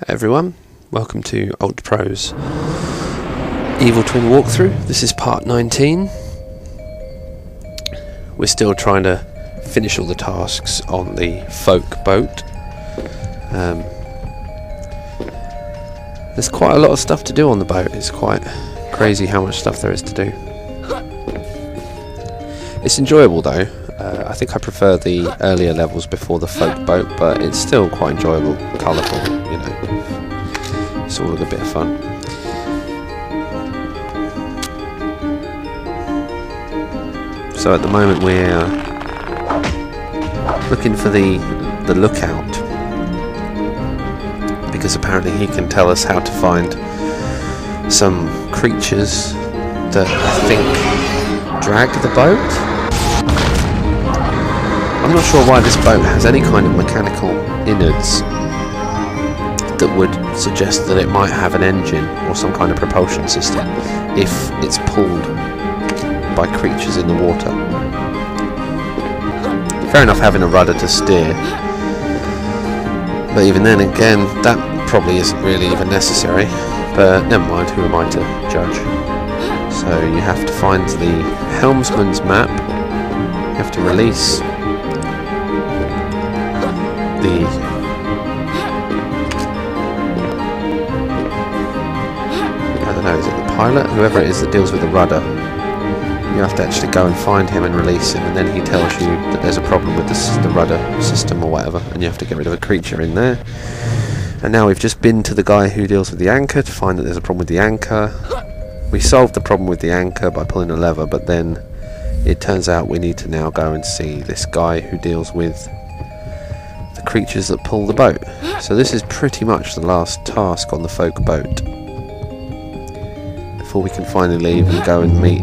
Everyone, welcome to Ultrapro's Evil Twin walkthrough. This is part 19. We're still trying to finish all the tasks on the folk boat. There's quite a lot of stuff to do on the boat. It's quite crazy how much stuff there is to do. It's enjoyable though. I think I prefer the earlier levels before the folk boat, but it's still quite enjoyable, colourful, you know. It's all a bit of fun. So at the moment we're looking for the lookout, because apparently he can tell us how to find some creatures that I think drag the boat. I'm not sure why this boat has any kind of mechanical innards that would suggest that it might have an engine or some kind of propulsion system if it's pulled by creatures in the water. Fair enough having a rudder to steer, but even then again that probably isn't really even necessary, but never mind, who am I to judge. So you have to find the helmsman's map, you have to release is it the pilot? Whoever it is that deals with the rudder. You have to actually go and find him and release him, and then he tells you that there's a problem with the rudder system or whatever, and you have to get rid of a creature in there. And now we've just been to the guy who deals with the anchor to find that there's a problem with the anchor. We solved the problem with the anchor by pulling a lever, but then it turns out we need to now go and see this guy who deals with the creatures that pull the boat. So this is pretty much the last task on the folk boat before we can finally leave and go and meet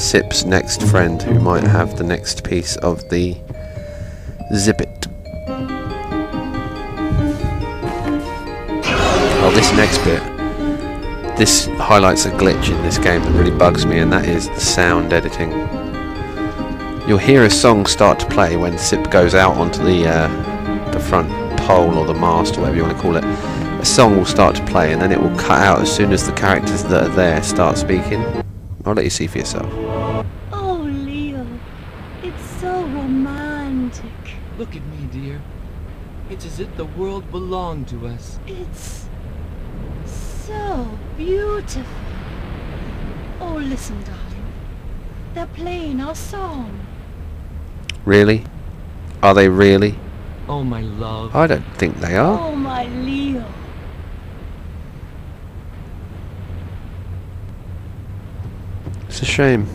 Sip's next friend, who might have the next piece of the zippet. Oh, this next bit, this highlights a glitch in this game that really bugs me, and that is the sound editing. You'll hear a song start to play when Sip goes out onto the front pole or the mast or whatever you want to call it. A song will start to play and then it will cut out as soon as the characters that are there start speaking. I'll let you see for yourself. Oh, Leo, it's so romantic. Look at me, dear. It's as if the world belonged to us. It's so beautiful. Oh, listen, darling. They're playing our song. Really? Are they really? Oh, my love. I don't think they are. Oh, my Leo. It's a shame.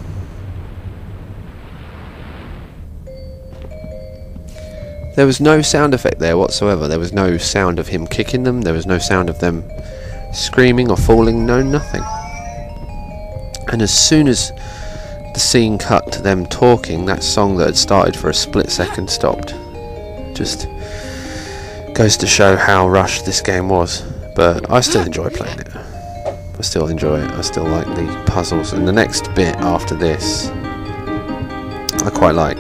There was no sound effect there whatsoever. There was no sound of him kicking them. There was no sound of them screaming or falling. No, nothing. And as soon as the scene cut to them talking, that song that had started for a split second stopped. Just goes to show how rushed this game was, but I still enjoy playing it. I still enjoy it. I still like the puzzles, and the next bit after this I quite like.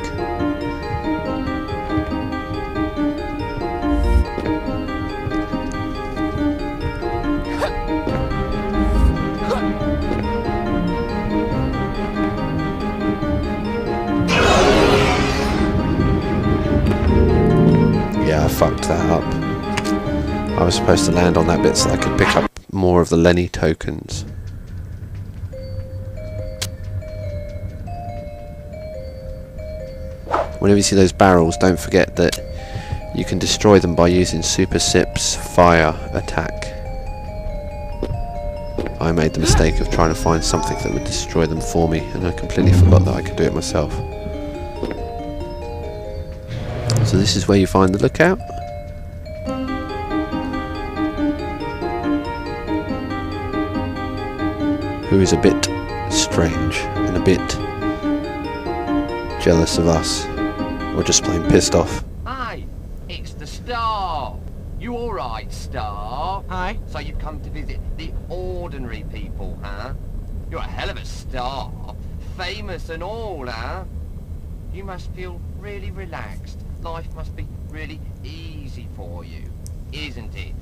Yeah, I fucked that up. I was supposed to land on that bit so I could pick up more of the Lenny tokens. Whenever you see those barrels, don't forget that you can destroy them by using Super Sip's fire attack. I made the mistake of trying to find something that would destroy them for me, and I completely forgot that I could do it myself. So this is where you find the lookout. Who is a bit strange and a bit jealous of us, or just plain pissed off. Hi, it's the Star. You alright, Star? Hi. So you've come to visit the ordinary people, huh? You're a hell of a star. Famous and all, huh? You must feel really relaxed. Life must be really easy for you, isn't it?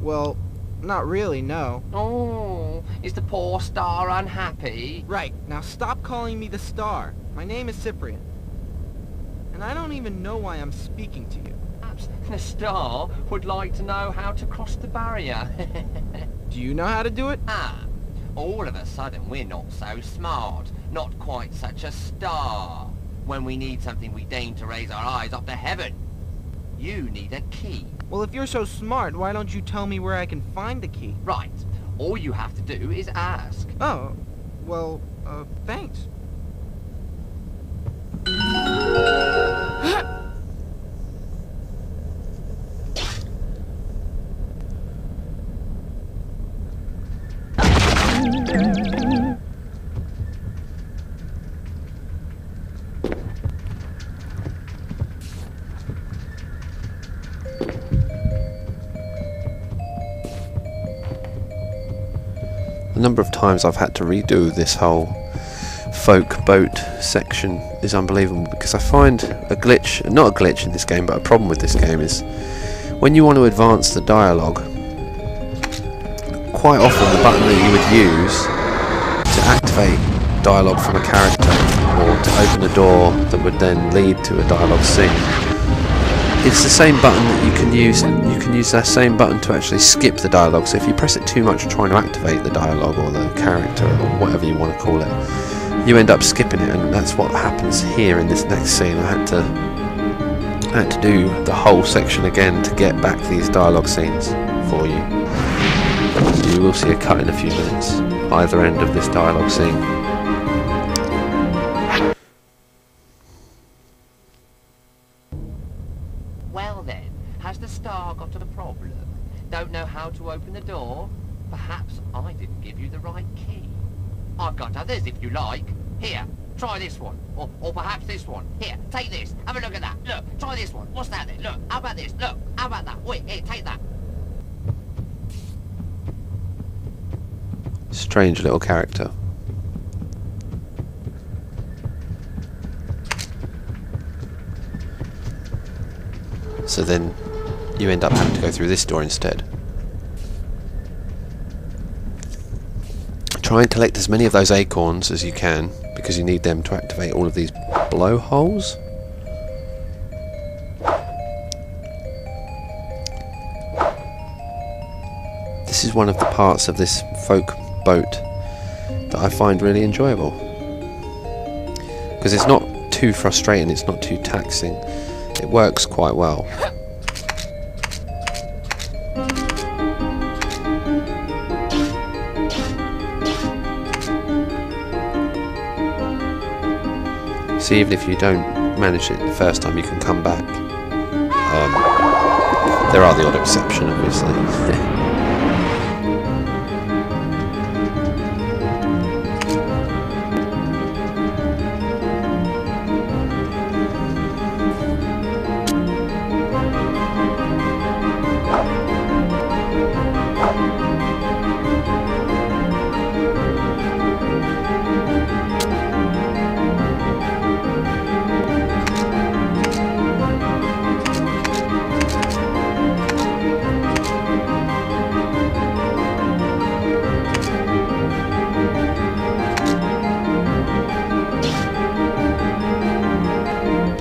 Well, not really, no. Oh, is the poor star unhappy? Right, now stop calling me the Star. My name is Cyprian. And I don't even know why I'm speaking to you. Perhaps the star would like to know how to cross the barrier. Do you know how to do it? All of a sudden we're not so smart, not quite such a star. When we need something we deign to raise our eyes up to heaven. You need a key. Well, if you're so smart, why don't you tell me where I can find the key? Right, all you have to do is ask. Oh, well, thanks. The number of times I've had to redo this whole folk boat section is unbelievable, because I find a glitch, not a glitch in this game, but a problem with this game is when you want to advance the dialogue, quite often the button that you would use to activate dialogue from a character or to open a door that would then lead to a dialogue scene, it's the same button that you can use. You can use that same button to actually skip the dialogue. So if you press it too much trying to activate the dialogue or the character or whatever you want to call it, you end up skipping it, and that's what happens here in this next scene. I had to do the whole section again to get back these dialogue scenes for you. You will see a cut in a few minutes, either end of this dialogue scene. Well then, has the star got a problem? Don't know how to open the door? Perhaps I didn't give you the right key. I've got others if you like. Here, try this one. Or perhaps this one. Here, take this. Have a look at that. Look, try this one. What's that then? Look, how about this? Look, how about that? Wait, here, take that. Strange little character. So then you end up having to go through this door instead. Try and collect as many of those acorns as you can, because you need them to activate all of these blowholes. This is one of the parts of this folk boat that I find really enjoyable, because it's not too frustrating, it's not too taxing, it works quite well. So even if you don't manage it the first time, you can come back. There are the odd exception, obviously.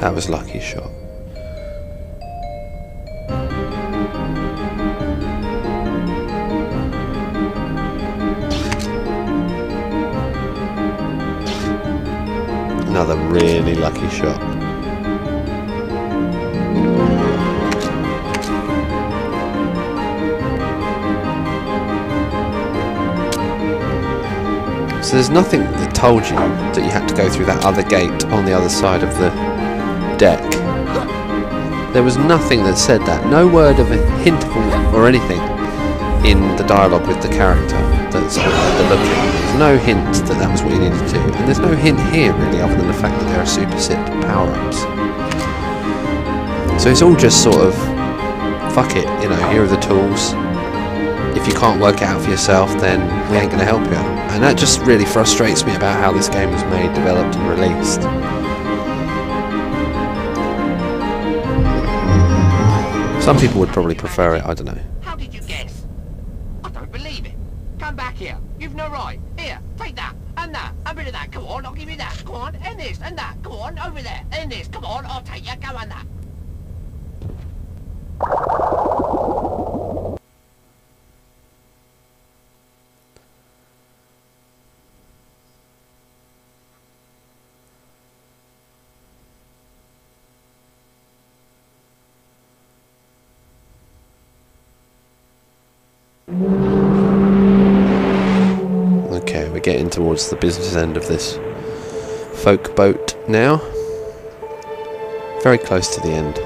That was lucky shot. Another really lucky shot. So there's nothing that told you that you had to go through that other gate on the other side of the deck. There was nothing that said that. No word of a hint or anything in the dialogue with the character that's on the lookout. There's no hint that that was what you needed to do. And there's no hint here really, other than the fact that there are super SIP power-ups. So it's all just sort of, fuck it, you know, here are the tools. If you can't work it out for yourself, then we ain't going to help you. And that just really frustrates me about how this game was made, developed and released. Some people would probably prefer it, I don't know. How did you guess? on, I'll give you that. Go on, and this, and that. Go on, over there, and this. Come on, I'll take you. Go on, that. Okay, we're getting towards the business end of this folk boat now. Very close to the end.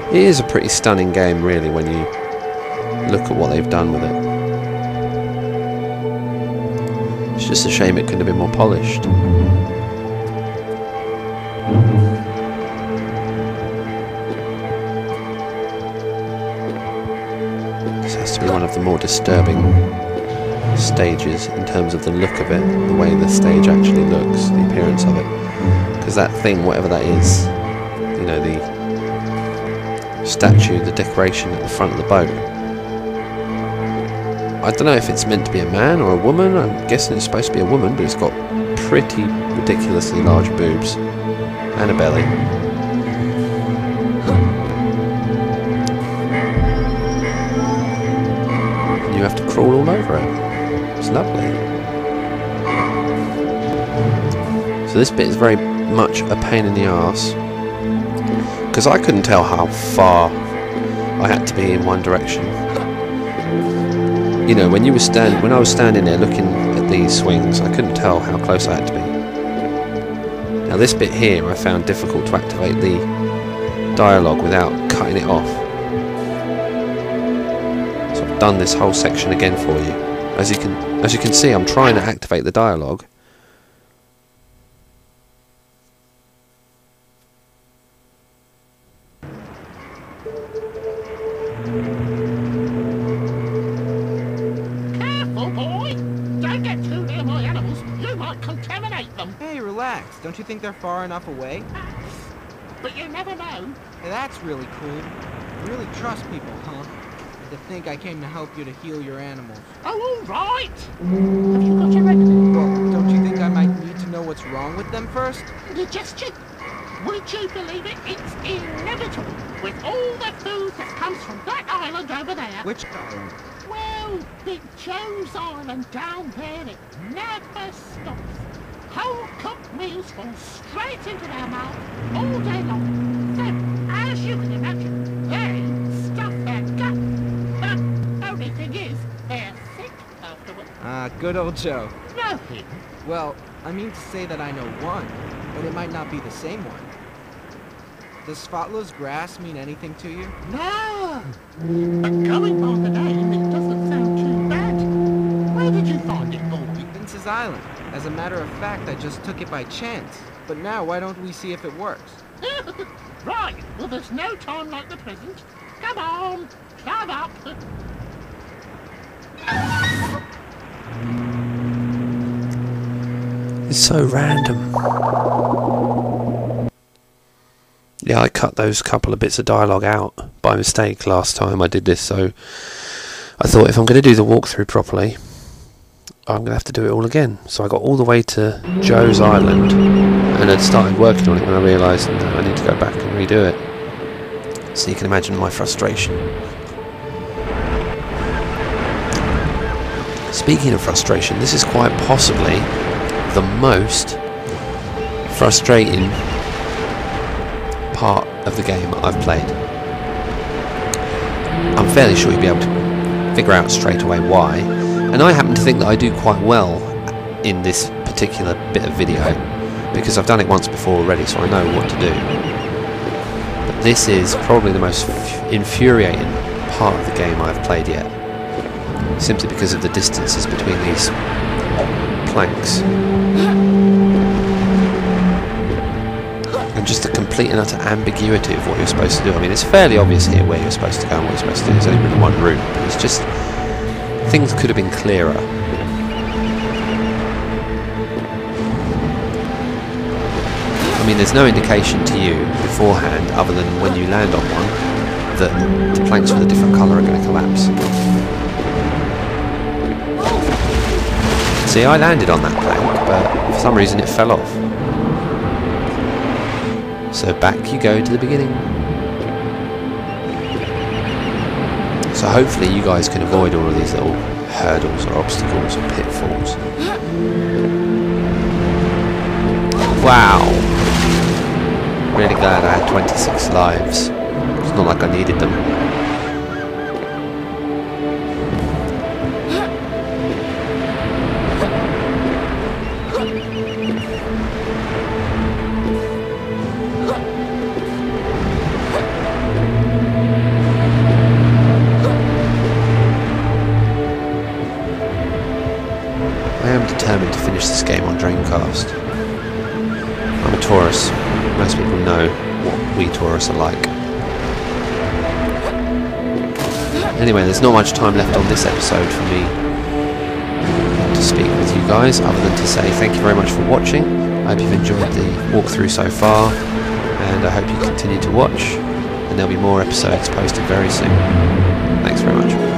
It is a pretty stunning game, really, when you look at what they've done with it. It's just a shame it couldn't have been more polished. This has to be one of the more disturbing stages in terms of the look of it, the way the stage actually looks, the appearance of it. Because that thing, whatever that is, you know, the statue, the decoration at the front of the boat. I don't know if it's meant to be a man or a woman. I'm guessing it's supposed to be a woman, but it's got pretty ridiculously large boobs and a belly. And you have to crawl all over it. It's lovely. So this bit is very much a pain in the arse, because I couldn't tell how far I had to be in one direction. You know, when I was standing there looking at these swings, I couldn't tell how close I had to be. Now this bit here I found difficult to activate the dialogue without cutting it off. So I've done this whole section again for you. As you can see, I'm trying to activate the dialogue. Don't you think they're far enough away? But you never know. Hey, that's really cool. You really trust people, huh? To think I came to help you to heal your animals. Oh, all right. Have you got your remedy? Well, don't you think I might need to know what's wrong with them first? Digestion? Would you believe it? It's inevitable. With all the food that comes from that island over there. Which island? Well, Big Joe's Island down there, it never stops. Whole cooked meals fall straight into their mouth all day long. So, as you can imagine, they stuff their gut. Only thing is, they're sick afterwards. Ah, good old Joe. No him. Well, I mean to say that I know one, but it might not be the same one. Does Svatlow's grass mean anything to you? No! But going by the name, it doesn't sound too bad. Where did you find it, boy? Vince's Island. As a matter of fact, I just took it by chance. But now, why don't we see if it works? Right, well there's no time like the present. Come on, climb up. It's so random. Yeah, I cut those couple of bits of dialogue out by mistake last time I did this, so I thought if I'm going to do the walkthrough properly, I'm going to have to do it all again. So I got all the way to Joe's Island and had started working on it when I realised that I need to go back and redo it. So you can imagine my frustration. Speaking of frustration, this is quite possibly the most frustrating part of the game I've played. I'm fairly sure you'll be able to figure out straight away why. And I happen to think that I do quite well in this particular bit of video, because I've done it once before already, so I know what to do. But this is probably the most infuriating part of the game I've played yet, simply because of the distances between these planks. And just the complete and utter ambiguity of what you're supposed to do. I mean, it's fairly obvious here where you're supposed to go and what you're supposed to do. There's only really one route, but it's just... things could have been clearer. I mean, there's no indication to you beforehand, other than when you land on one, that the planks with a different colour are going to collapse. See, I landed on that plank, but for some reason it fell off. So back you go to the beginning. So hopefully you guys can avoid all of these little hurdles or obstacles or pitfalls. Wow! Really glad I had 26 lives. It's not like I needed them. I am determined to finish this game on Dreamcast. I'm a Taurus. Most people know what we Taurus are like. Anyway, there's not much time left on this episode for me to speak with you guys, other than to say thank you very much for watching. I hope you've enjoyed the walkthrough so far, and I hope you continue to watch, and there'll be more episodes posted very soon. Thanks very much.